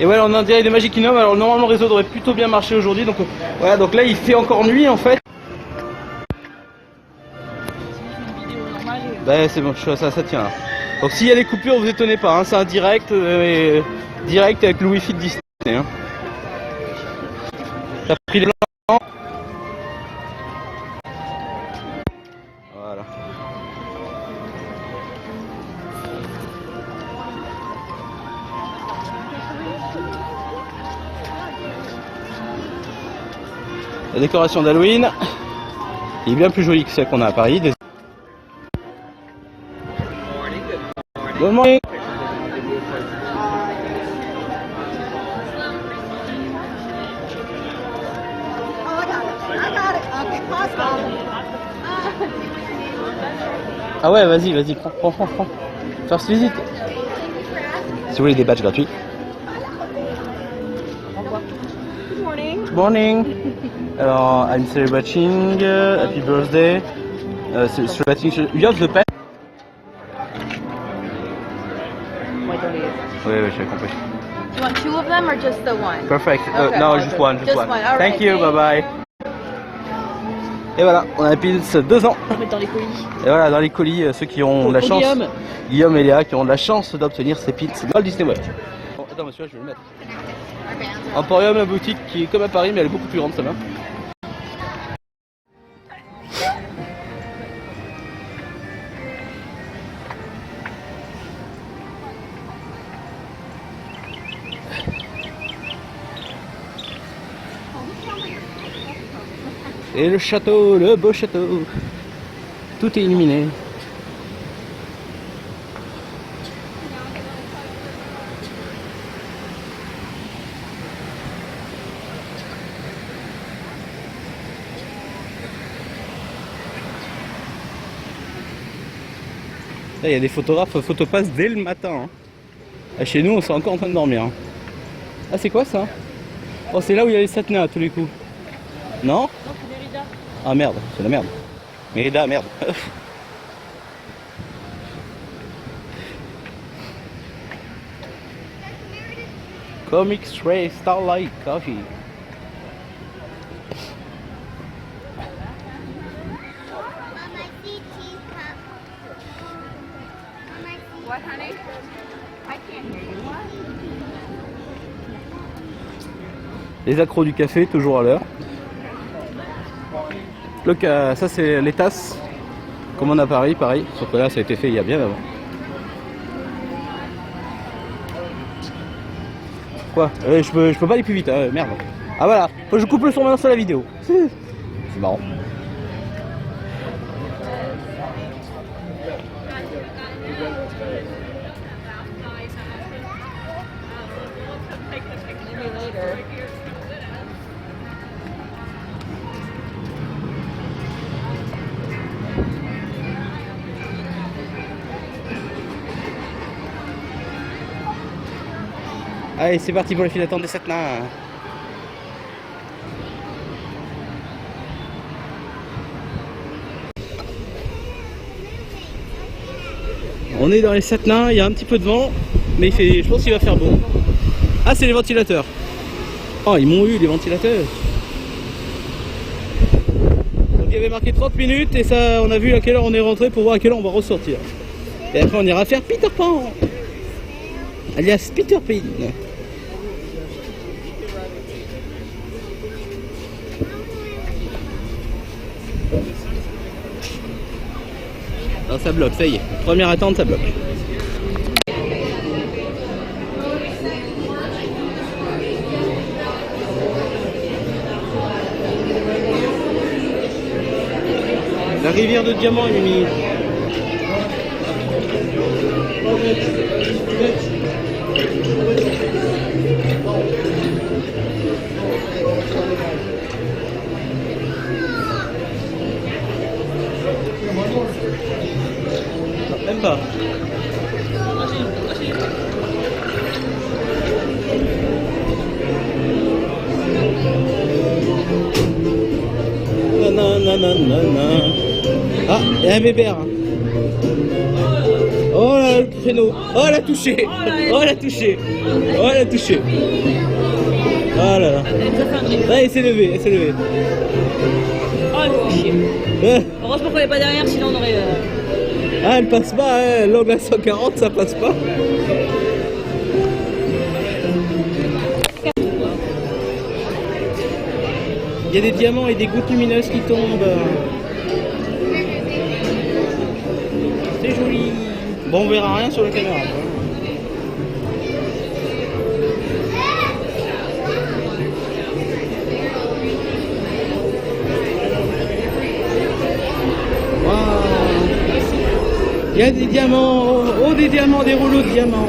Et voilà, on est en direct de Magic Kingdom. Alors normalement le réseau devrait plutôt bien marcher aujourd'hui. Donc voilà, donc là il fait encore nuit en fait. Bah c'est bon, ça tient là. Donc s'il y a des coupures, vous étonnez pas, hein, c'est un direct, direct avec le wifi de Disney. Hein. T'as pris le blanc. Voilà. La décoration d'Halloween est bien plus jolie que celle qu'on a à Paris. Good morning. Ah ouais, vas-y, prends. First visit. Si vous voulez des badges gratuits. Good morning. Good morning. Alors, I'm celebrating happy birthday. Celebrating. You have the pen? Oui, j'ai compris. Do you want two of them or just the one? Perfect. Okay. No, just one. Just one. All Thank right, you. Bye bye. Et voilà, on a pile 2 ans. On va mettre dans les colis. Et voilà, dans les colis, ceux qui ont de la chance. Guillaume et Léa qui ont de la chance d'obtenir ces pins dans le Disney Watch. Bon, attends, monsieur, je vais le mettre. Emporium, la boutique qui est comme à Paris, mais elle est beaucoup plus grande, celle-là. Et le château, le beau château. Tout est illuminé. Là, il y a des photographes photopass dès le matin. Hein. Là, chez nous, on est encore en train de dormir. Hein. Ah, c'est quoi ça? Oh, c'est là où il y a les Satna à tous les coups. Non? Non, c'est Mérida. Ah merde, c'est la merde. Mérida, merde. Comic Stray Starlight Coffee. What, honey? I can't hear you. What? Les accros du café, toujours à l'heure. Ça c'est les tasses, comme on a à Paris, pareil. Sauf que là ça a été fait il y a bien avant. Quoi je peux pas aller plus vite, hein, merde. Ah voilà, faut que je coupe le son maintenant sur la vidéo. C'est marrant. Allez, c'est parti pour le fil d'attente des 7 nains. On est dans les 7 nains, il y a un petit peu de vent, mais je pense qu'il va faire beau. Ah, c'est les ventilateurs. Oh, ils m'ont eu les ventilateurs. Donc il y avait marqué 30 minutes et ça, on a vu à quelle heure on est rentré pour voir à quelle heure on va ressortir. Et après on ira faire Peter Pan, alias Peter Pan. Non, ça bloque, ça y est. Première attente, ça bloque. La rivière de diamants, Mimi. Même pas. Ah, il y a un bébert. Oh là le créneau. Oh, elle a touché. Oh, elle a touché. Oh, elle a touché. Oh là là. Ah, elle s'est levée, elle s'est levée. Oh, elle fait chier. Heureusement qu'on n'est pas derrière, sinon on aurait... Ah, elle passe pas, hein. L'angle à 140, ça passe pas. Il y a des diamants et des gouttes lumineuses qui tombent. C'est joli. Bon, on verra rien sur la caméra. Il y a des diamants, oh des diamants, des rouleaux de diamants.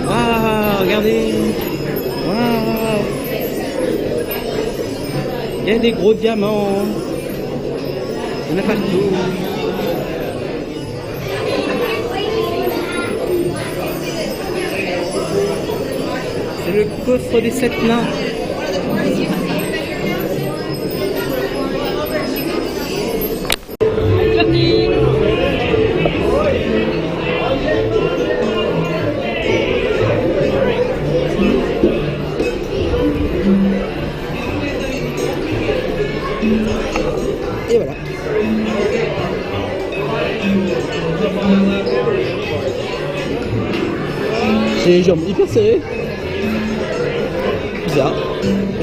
Ah, regardez. Wow. Il y a des gros diamants. Il y en a partout. C'est le coffre des 7 nains. Et voilà. J'ai les jambes hyper serrées. Bizarre.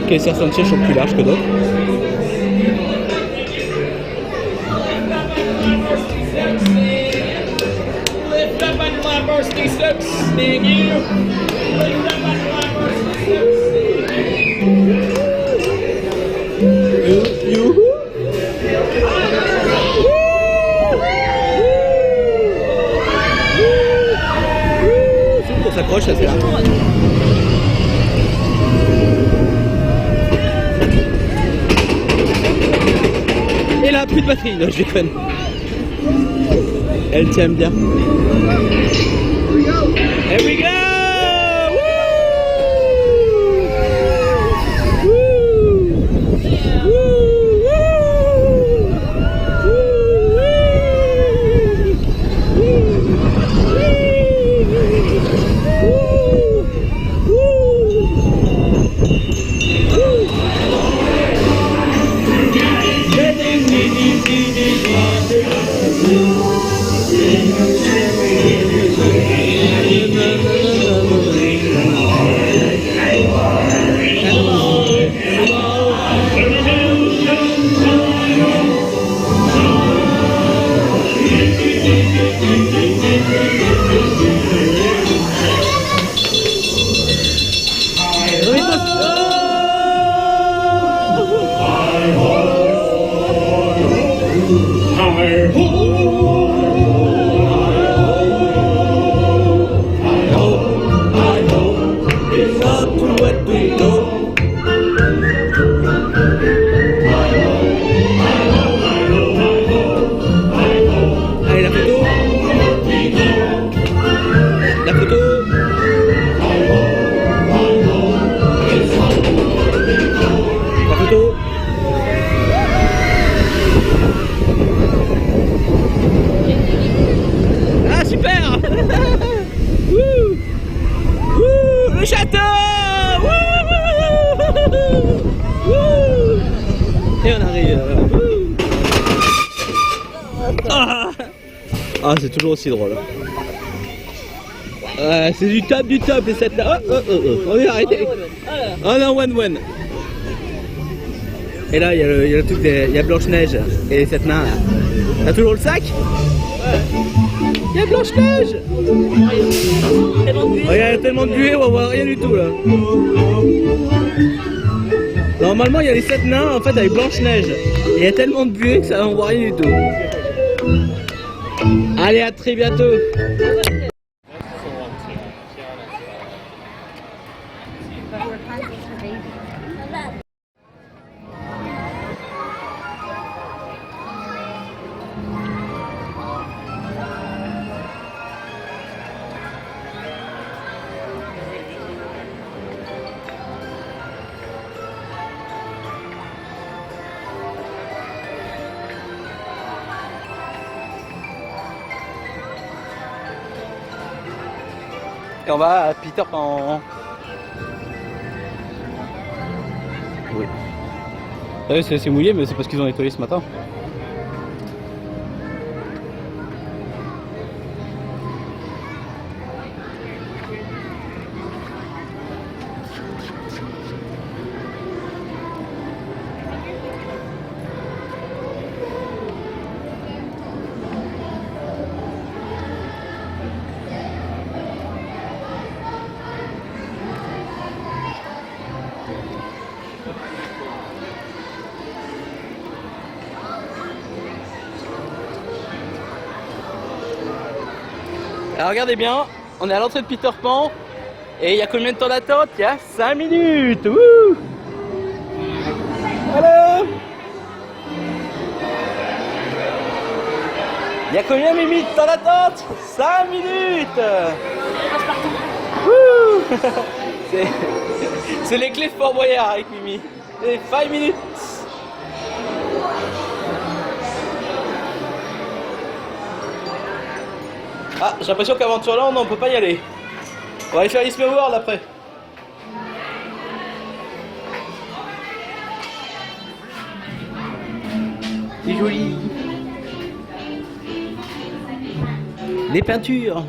Ok, certains sièges sont plus larges que d'autres. Lift up on your Lamborghini steps, thank you. Lift up on your Lamborghini steps. You. C'est pour s'accroche, ça c'est là. Et là, plus de batterie, non, je déconne. Elle tient bien. Here we go! Le château. Et on arrive. Ah, c'est toujours aussi drôle. C'est du top les 7 là. On est arrêté. Oh non, one. Et là, il y a le truc, il y a Blanche-Neige et les 7 nains là. T'as toujours le sac? Il y a Blanche-Neige. Il y a tellement de buée, on va voir rien du tout là. Normalement, il y a les 7 nains en fait avec Blanche-Neige. Il y a tellement de buée que ça on voit rien du tout. Allez, à très bientôt. Et on va à Peter Pan. Oui. Ah oui, c'est mouillé, mais c'est parce qu'ils ont nettoyé ce matin. Alors regardez bien, on est à l'entrée de Peter Pan et il y a combien de temps d'attente? Il y a 5 minutes. Wouh! Allô? Il y a combien Mimi de temps d'attente? 5 minutes. Wouh! C'est les clés de Fort Boyard avec Mimi. Et 5 minutes. Ah, j'ai l'impression qu'Aventureland, on peut pas y aller. On va aller faire Disney World après. C'est joli. Les peintures.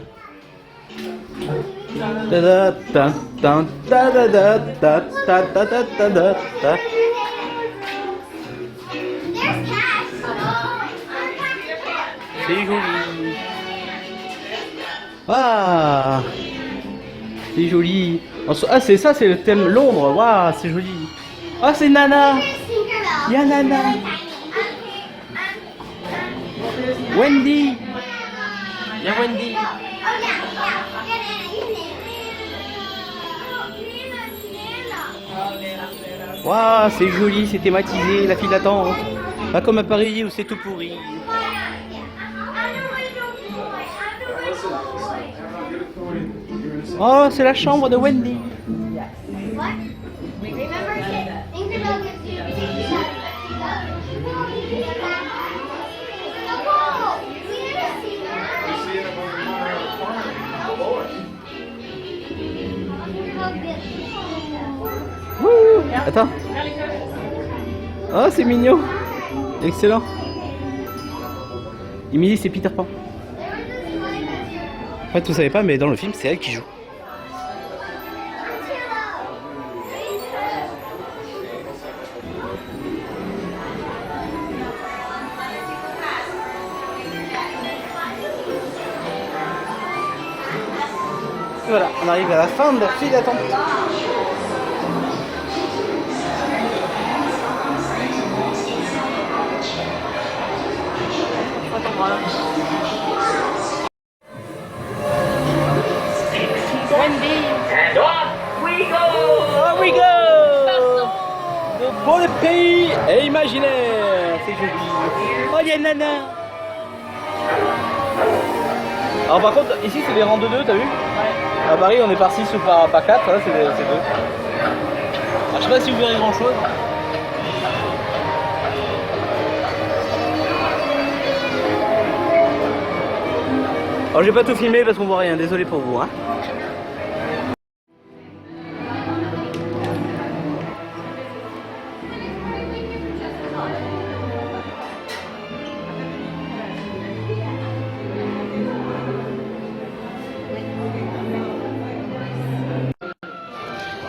C'est joli. Ah, c'est joli. Ah, c'est ça, c'est le thème Londres. Waouh, c'est joli. Ah, c'est Nana. Il y a Nana. Wendy. Il y a Wendy. Waouh, c'est joli, c'est thématisé, la file d'attente. Pas comme à Paris où c'est tout pourri. Oh, c'est la chambre de Wendy. Wouh. Attends. Oh, c'est mignon. Excellent. Emily, c'est Peter Pan. En fait, vous savez pas, mais dans le film, c'est elle qui joue. Et voilà, on arrive à la fin de la file d'attente. And off we go! Here we go! Pour le pays imaginaire, c'est joli. Oh, il y a Nana. Alors par contre, ici c'est des rangs de 2, t'as vu? Ouais. À Paris on est par 6 ou par 4, là c'est 2. Alors, je sais pas si vous verrez grand chose. Alors j'ai pas tout filmé parce qu'on voit rien, désolé pour vous. Hein.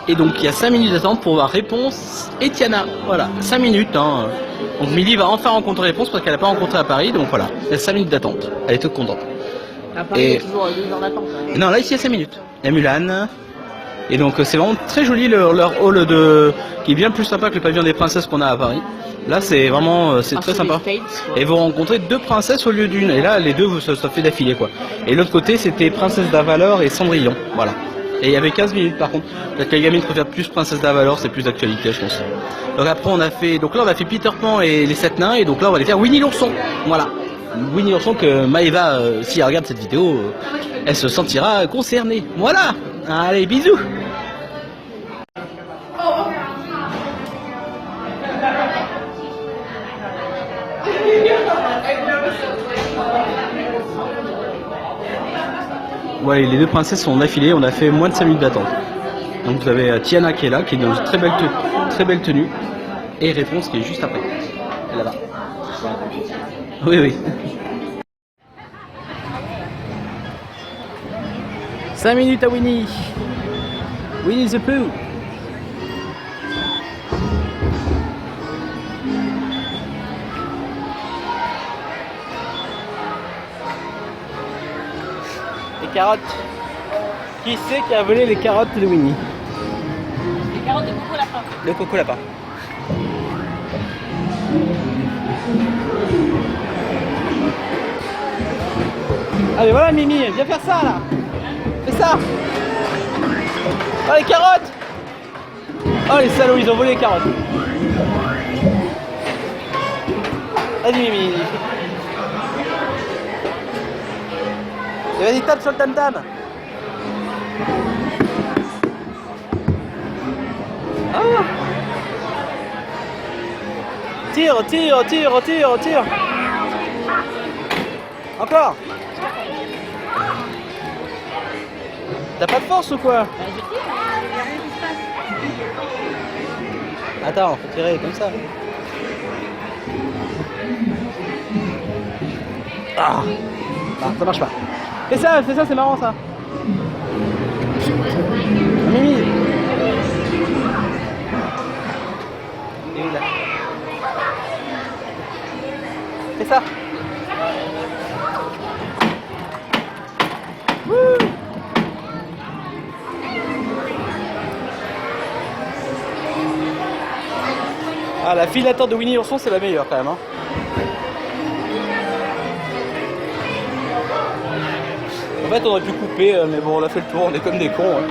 Et donc il y a 5 minutes d'attente pour voir Réponse et Tiana. Voilà, 5 minutes. Hein. Donc Milly va enfin rencontrer Réponse parce qu'elle n'a pas rencontré à Paris. Donc voilà, il y a 5 minutes d'attente. Elle est toute contente. À Paris, il y a toujours 2 heures d'attente. Non, là ici il y a 5 minutes. Il y a Mulan. Et donc c'est vraiment très joli leur hall qui est bien plus sympa que le pavillon des princesses qu'on a à Paris. Là c'est vraiment c'est très sympa. States, et vous rencontrez 2 princesses au lieu d'une. Et là les 2 ça fait d'affilée quoi. Et l'autre côté c'était Princesse d'Avalor et Cendrillon. Voilà. Et il y avait 15 minutes par contre. Peut-être que les gamines préfèrent plus Princesse d'Avalor, c'est plus d'actualité je pense. Donc après on a fait Peter Pan et les 7 nains et donc là on va aller faire Winnie l'ourson. Voilà. Winnie l'ourson que Maëva, si elle regarde cette vidéo, elle se sentira concernée. Voilà. Allez, bisous. ouais, les deux princesses sont d'affilée, on a fait moins de 5 minutes d'attente. Donc vous avez Tiana qui est là, qui est dans une très belle tenue, et Réponse qui est juste après, là-bas. Oui, oui. 5 minutes à Winnie. Winnie the Pooh. Les carottes. Qui c'est qui a volé les carottes de Winnie? Les carottes de Coco Lapin. Le Coco Lapin. Allez, voilà Mimi, viens faire ça là. Fais ça. Oh les carottes. Oh les salauds, ils ont volé les carottes. Vas-y Mimi. Et vas-y, tape sur le tam-tam. Ah. Tire, tire, tire, tire, tire. Encore. T'as pas de force ou quoi? Attends, faut tirer comme ça. Ah, ça marche pas. Fais ça, c'est marrant ça. Mimi. Et là. Fais ça. Wouh. Ah, la file d'attente de Winnie l'ourson, c'est la meilleure quand même. Hein. En fait, on aurait pu couper, mais bon, on a fait le tour, on est comme des cons. Hein.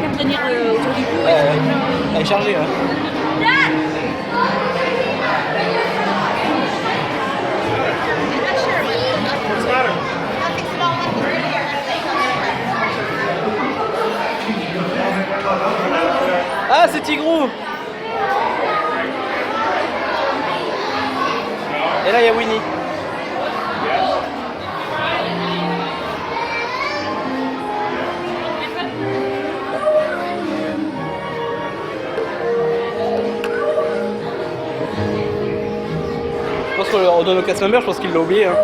Elle avait tenir autour du cou. Elle est chargée. Hein. Ah, c'est Tigrou. Et là, il y a Winnie. Je pense qu'on donne au casse-membre, je pense qu'il l'a oublié. Hein.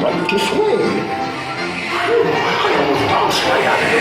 Right this way. I almost bounced right out of the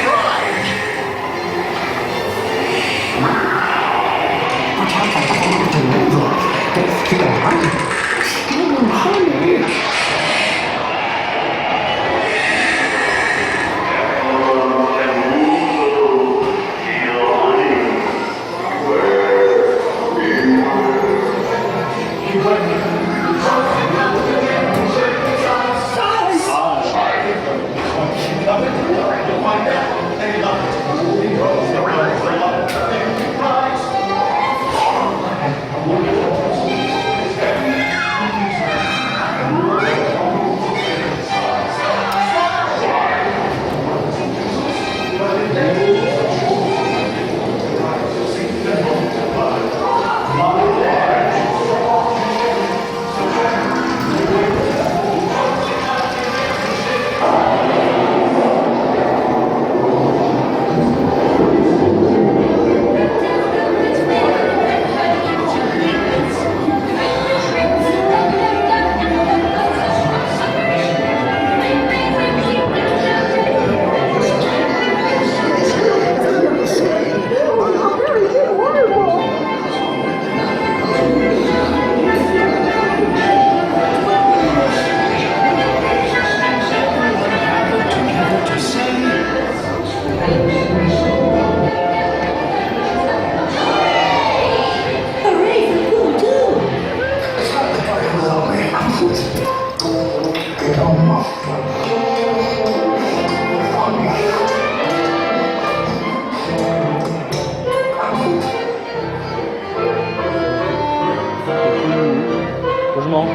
malheureusement.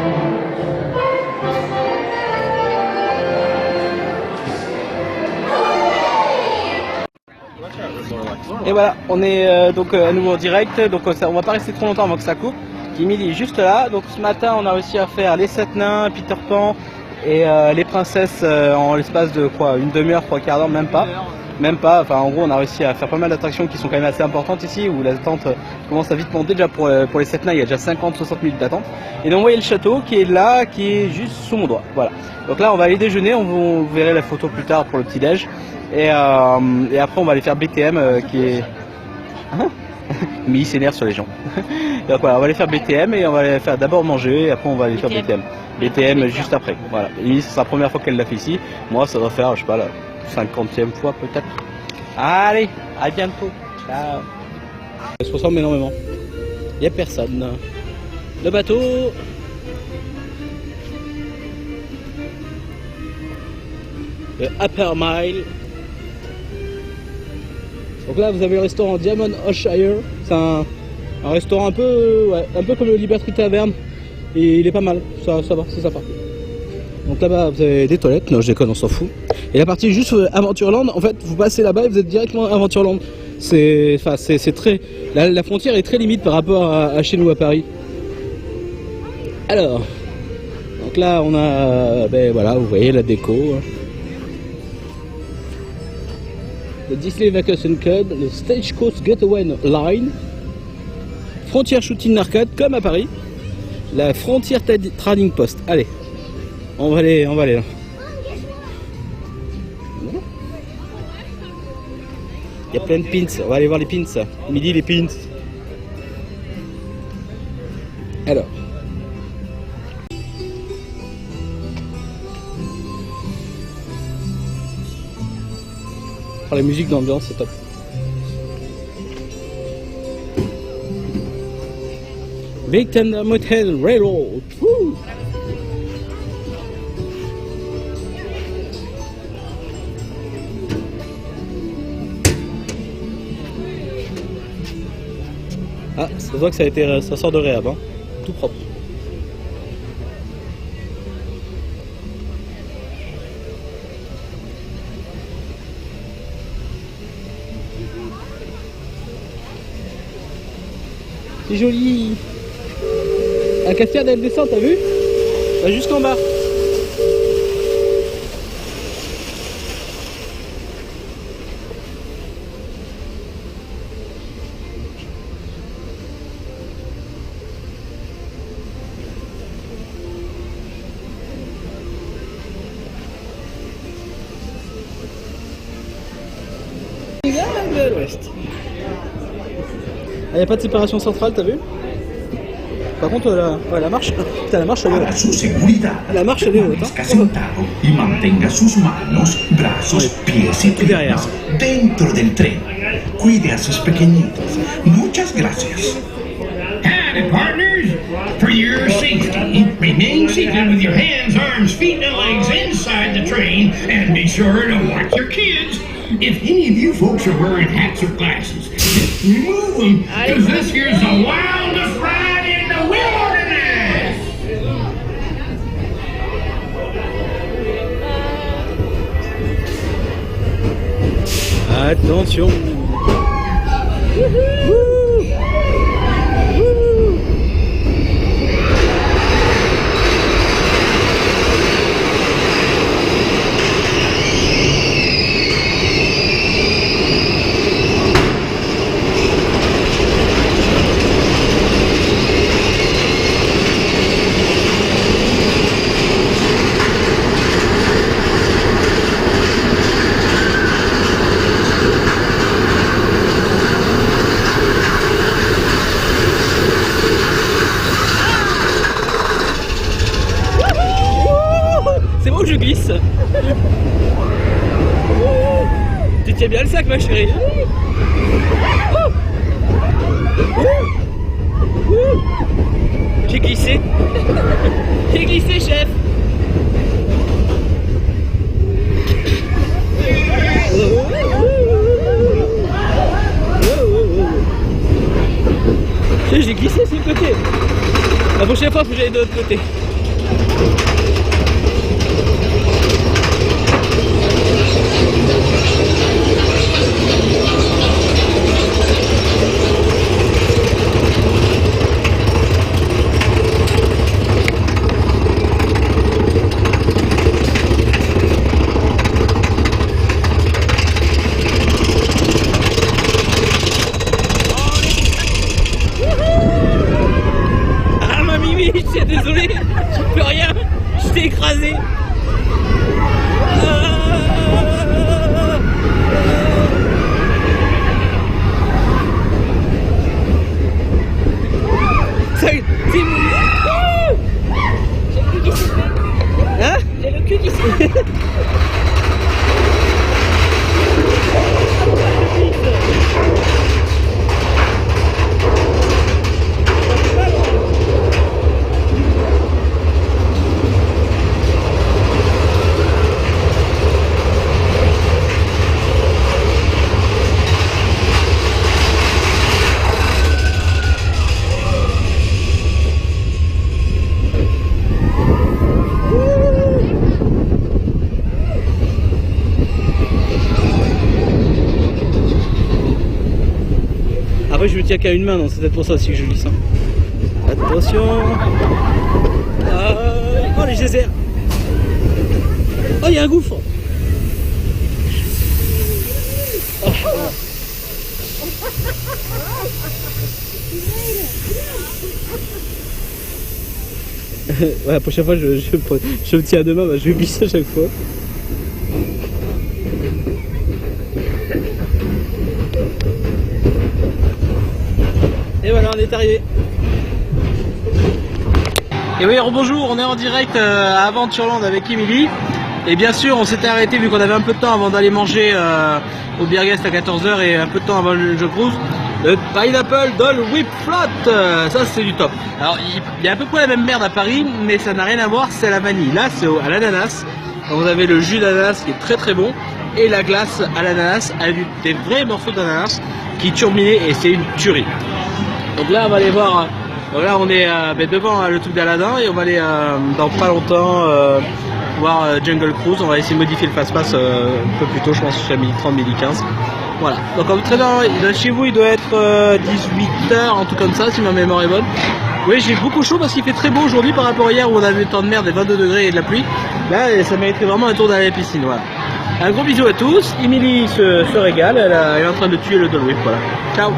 Et voilà, on est donc à nouveau en direct, donc on va pas rester trop longtemps avant que ça coupe. Kimi est juste là, donc ce matin on a réussi à faire les 7 nains, Peter Pan et les princesses en l'espace de quoi, une demi-heure, 3/4 d'heure, même pas. Même pas, enfin en gros on a réussi à faire pas mal d'attractions qui sont quand même assez importantes ici, où l'attente commence à vite monter. Déjà pour les 7 nains il y a déjà 50-60 minutes d'attente. Et donc vous voyez le château qui est là, qui est juste sous mon doigt, voilà. Donc là on va aller déjeuner, vous verrez la photo plus tard pour le petit déj. Et après on va aller faire BTM qui est... Mais il s'énerve sur les gens. Donc voilà, on va aller faire BTM et on va aller faire d'abord manger et après on va aller faire BTM. BTM juste après, voilà. Et c'est la première fois qu'elle l'a fait ici. Moi ça doit faire, je sais pas, la 50e fois peut-être. Allez, à bientôt. Ciao. Ça se ressemble énormément. Il n'y a personne. Le bateau. Le Upper Mile. Donc là vous avez le restaurant Diamond Oshire. C'est un restaurant un peu comme le Liberty Tavern. Et il est pas mal, ça va, c'est sympa. Donc là-bas vous avez des toilettes, non je déconne, on s'en fout. Et la partie juste Aventureland, en fait vous passez là-bas et vous êtes directement à Aventureland. C'est très... La frontière est très limite par rapport à chez nous à Paris. Alors, donc là on a, ben voilà, vous voyez la déco. Le Disney Vacation Club, le Stagecoach Getaway Line, Frontier Shooting Arcade comme à Paris, la Frontier Trading Post. Allez, on va aller là. Il y a plein de pins, on va aller voir les pins. Midi les pins. Alors. La musique d'ambiance c'est top. Big Thunder Mountain Railroad. Woo! Ah, ça voit que ça sort de réhab, hein. Tout propre. C'est joli. Un cafetière d'elle descend, t'as vu? Bah, jusqu'en bas. Là, de l'ouest. Il n'y a pas de séparation centrale, t'as vu? Par contre, la marche, putain, la marche elle est haute. La marche elle est haute. Y mantenga sus manos, brazos, pies y piernas dentro del tren. Cuide a sus pequeñitos. Muchas gracias. Howdy, partners. For your safety, remain seated with your hands, arms, feet, and legs inside the train, and be sure to watch your kids. If any of you folks are wearing hats or glasses, just remove them, because this here's the wildest ride in the wilderness! Attention. Je glisse. Tu tiens bien le sac, ma chérie. J'ai glissé. J'ai glissé, chef. J'ai glissé sur le côté. La prochaine fois, faut que j'aille de l'autre côté. Désolé, je peux rien, je t'ai écrasé. C'est hein? J'ai le cul qui se fait. Après je me tiens qu'à une main, donc c'est peut-être pour ça aussi que je lis ça. Attention. Oh les geysers. Oh il y a un gouffre. Oh. Ouais, la prochaine fois je me tiens à deux mains, bah, je vais glisser à chaque fois. Et voilà, on est arrivé. Et oui, bonjour, on est en direct à Adventureland avec Emily. Et bien sûr, on s'était arrêté vu qu'on avait un peu de temps avant d'aller manger au Biergest à 14 h et un peu de temps avant le jeu cruise. Le Pineapple Dole Whip Float, ça c'est du top. Alors il y a à peu près la même merde à Paris, mais ça n'a rien à voir, c'est à la vanille. Là c'est à l'ananas. Vous avez le jus d'ananas qui est très très bon et la glace à l'ananas avec des vrais morceaux d'ananas qui turbinent et c'est une tuerie. Donc là on va aller voir, là on est devant le truc d'Aladin et on va aller dans pas longtemps voir Jungle Cruise. On va essayer de modifier le fast-pass un peu plus tôt, je pense que c'est à 12h30, 12h15. Voilà, donc en très bien, chez vous il doit être 18 h, un truc comme ça si ma mémoire est bonne. Oui, j'ai beaucoup chaud parce qu'il fait très beau aujourd'hui par rapport à hier où on avait le temps de merde et 22 degrés et de la pluie. Là ça mériterait vraiment un tour dans la piscine, voilà. Un gros bisou à tous, Emily se régale, elle est en train de tuer le Dole Whip, voilà. Ciao.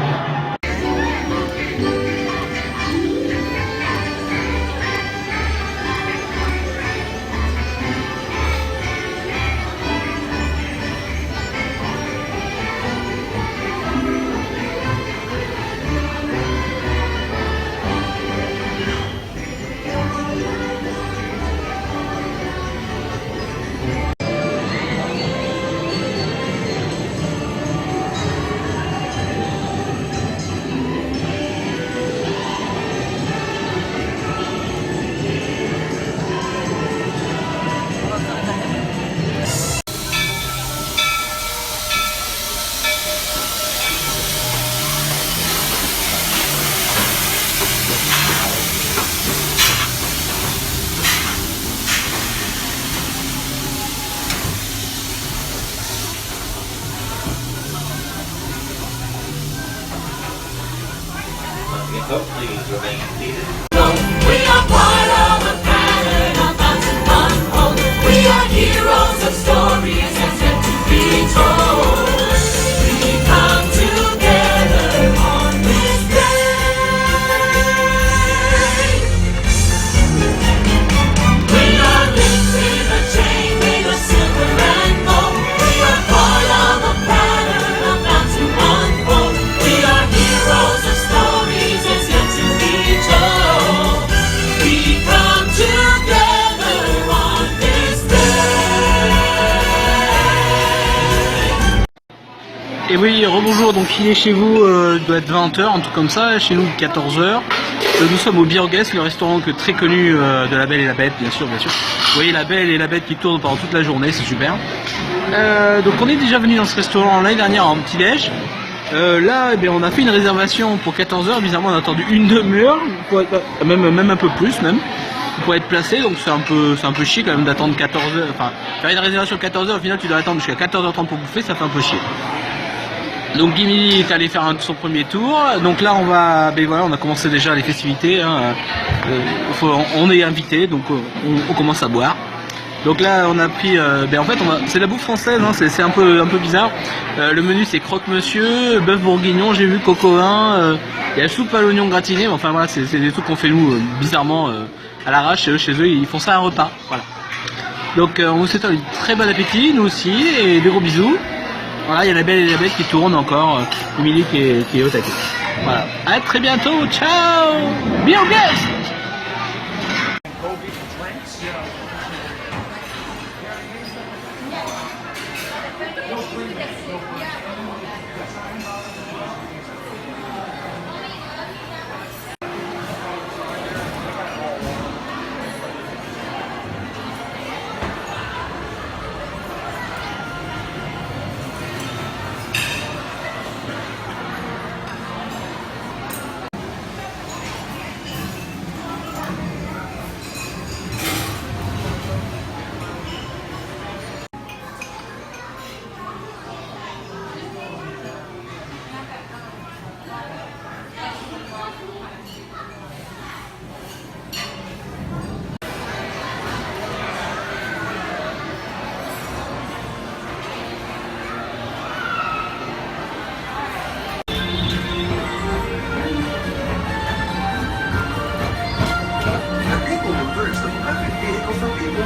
Please remain seated. We are part of a pattern of mountain unfold. We are heroes of stories that's yet to be told. We come together on this day. We are linked in a chain made of silver and gold. We are part of a pattern of mountain unfold. We are heroes of stories that's yet to be told. We come together on this day. Et oui, rebonjour, donc il est chez vous, doit être 20 h, un truc comme ça, chez nous 14 h. Nous sommes au Biergest, le restaurant très connu de La Belle et la Bête, bien sûr, bien sûr. Vous voyez La Belle et la Bête qui tournent pendant toute la journée, c'est super. Donc on est déjà venu dans ce restaurant l'année dernière en petit-déj. Là, eh bien, on a fait une réservation pour 14h. Bizarrement, on a attendu une demi-heure, même un peu plus, même, pour être placé. Donc c'est un peu chier quand même d'attendre 14h. Enfin, faire une réservation 14h, au final, tu dois attendre jusqu'à 14h30 pour bouffer, ça fait un peu chier. Donc Gimli est allé faire son premier tour. Donc là, on a commencé déjà les festivités. Hein. On est invité, donc on commence à boire. Donc là, on a pris, en fait, c'est la bouffe française, hein, c'est un peu bizarre. Le menu, c'est croque-monsieur, bœuf bourguignon, j'ai vu coco vin, il y a soupe à l'oignon gratiné. Enfin voilà, c'est des trucs qu'on fait nous bizarrement à l'arrache. Chez eux, ils font ça à un repas. Voilà. Donc on vous souhaite un très bon appétit, nous aussi, et des gros bisous. Voilà, il y a la belle et la bête qui tourne encore, Emily qui est au taquet. Voilà. À très bientôt, ciao, be our guest.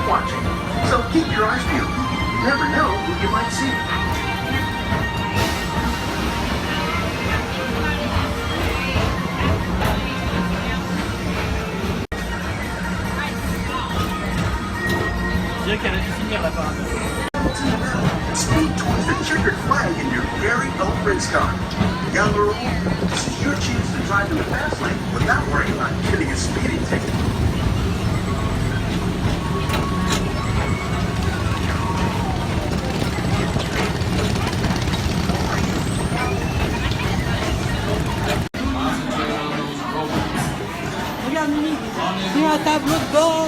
Watching. So keep your eyes peeled. You never know who you might see. Speed towards the checkered flag in your very own race car. Young or old, this is your chance to drive in the fast lane without worrying about getting a speeding ticket. C'est un tableau de bord.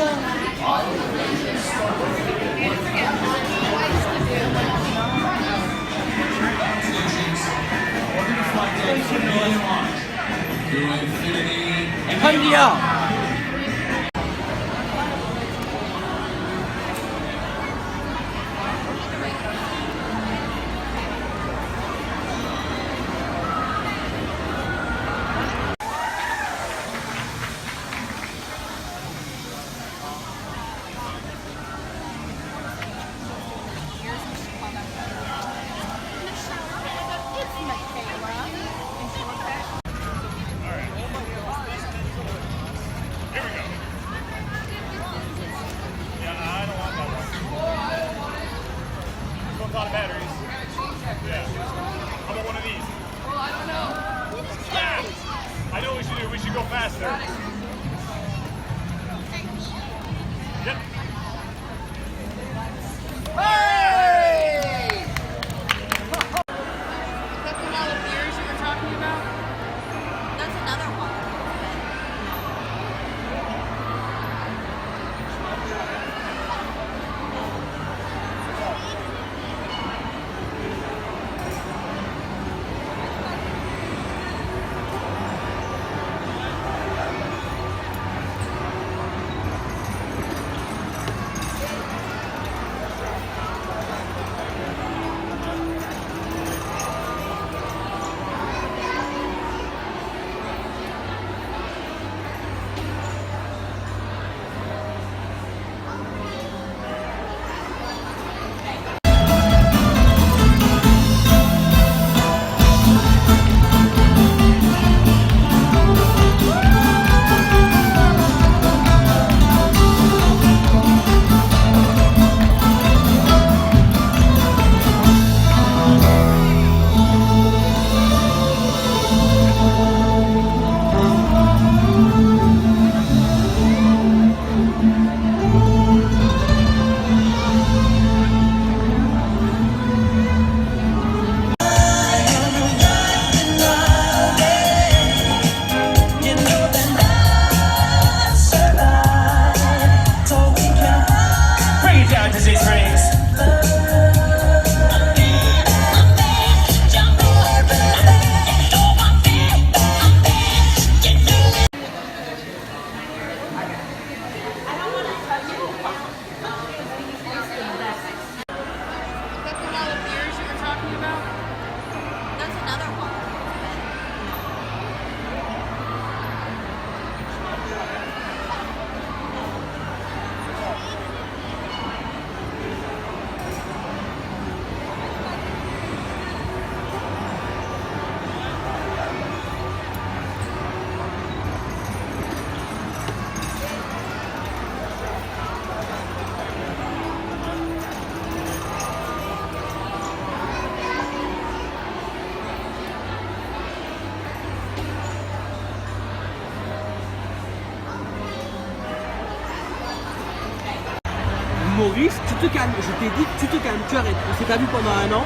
Maurice, tu te calmes. Je t'ai dit, tu te calmes, tu arrêtes. On s'est pas vu pendant un an,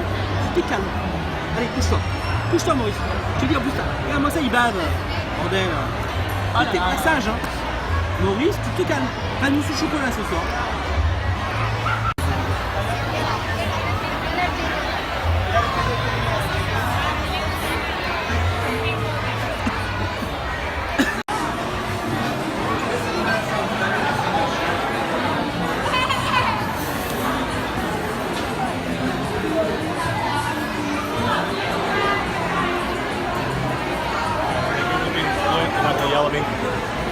tu te calmes. Allez, couche-toi. Couche-toi, Maurice. Je te dis en plus, regarde-moi ça, il bave. Bordel. T'es pas sage, hein. Maurice, tu te calmes. Pas de mousse au chocolat ce soir. Not to yell at me.